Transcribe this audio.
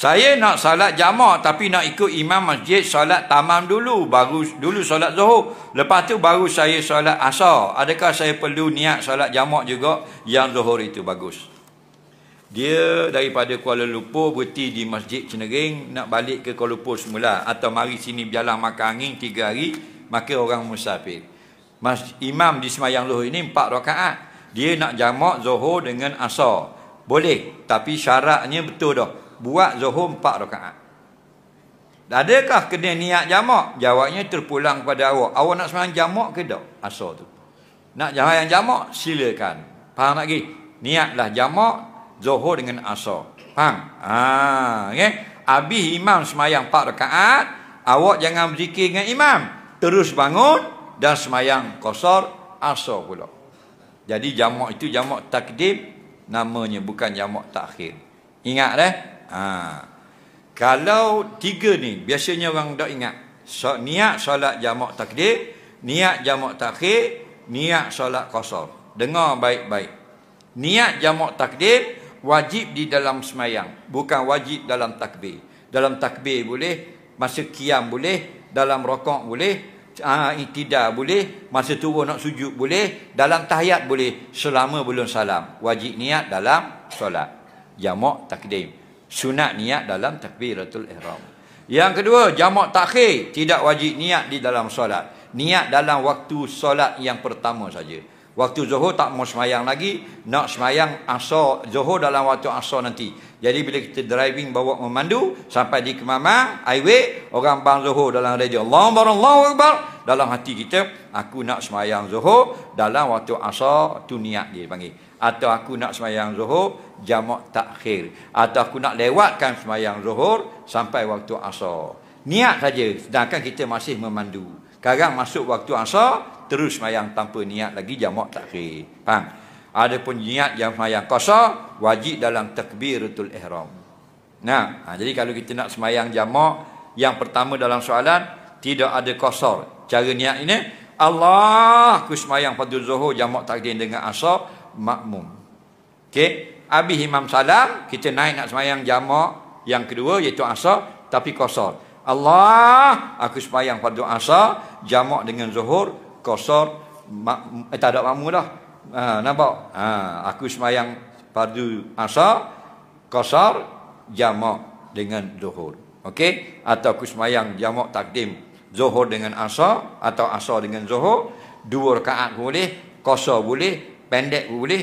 Saya nak salat jamak tapi nak ikut imam masjid salat tamam dulu. Baru dulu salat zuhur. Lepas tu baru saya salat asar. Adakah saya perlu niat salat jamak juga yang zuhur itu? Bagus. Dia daripada Kuala Lumpur berhenti di Masjid Cenering nak balik ke Kuala Lumpur semula. Atau mari sini berjalan makan angin 3 hari. Maka orang musafir. Imam di semayang zuhur ini 4 rakaat. Dia nak jamak zuhur dengan asar. Boleh. Tapi syaratnya betul dah. Buat zuhur 4 rakaat. Adakah kena niat jamak? Jawabnya terpulang kepada awak. Awak nak sembahyang jamak ke tak? Asar tu. Nak sembahyang jamak? Silakan. Faham lagi? Niatlah jamak zuhur dengan asar. Faham? Okay? Habis imam sembahyang 4 rakaat, awak jangan berzikir dengan imam. Terus bangun dan sembahyang qasar asar pula. Jadi jamak itu jamak takdim namanya, bukan jamak takhir. Ingat dah? Kalau 3 ni biasanya orang tak ingat. Niat solat jamak takdim, niat jamak takhir, niat solat qasar. Dengar baik-baik. Niat jamak takdim wajib di dalam semayang, bukan wajib dalam takbir. Dalam takbir boleh, masa qiyam boleh, dalam rokok boleh, i'tidal boleh, masa turun nak sujud boleh, dalam tahiyat boleh, selama belum salam. Wajib niat dalam solat jamak takdim. Sunat niat dalam takbiratul ihram. Yang kedua, jamak takhir tidak wajib niat di dalam solat. Niat dalam waktu solat yang pertama saja. Waktu zuhur tak mau semayang lagi, nak semayang asar, zuhur dalam waktu asar nanti. Jadi bila kita driving bawa memandu sampai di Kemamang highway, orang bang zuhur dalam radio, Allahu Akbar, dalam hati kita, aku nak semayang zuhur dalam waktu asar, tu niat dia panggil. Atau aku nak semayang zuhur jamak takhir, atau aku nak lewatkan semayang zuhur sampai waktu asar. Niat saja, sedangkan kita masih memandu. Sekarang masuk waktu asar, terus semayang tanpa niat lagi jamak takhir. Faham? Adapun niat yang semayang qasar wajib dalam takbiratul ihram. Jadi kalau kita nak semayang jamak yang pertama dalam soalan tidak ada qasar. Cara niat ini, Allah, aku semayang fardhu zuhur jamak takdim dengan asar makmum. Okey, habis imam salam, kita naik nak semayang jamak yang kedua iaitu asar tapi qasar. Allah, aku semayang fardhu asar jamak dengan zuhur qasar, tak ada makmum dah. Nampak? Aku semayang fardu asar qasar jamak dengan zuhur. Okey? Atau aku semayang jamak takdim zuhur dengan asar, atau asar dengan zuhur, 2 rakaat boleh, qasar boleh, pendek boleh.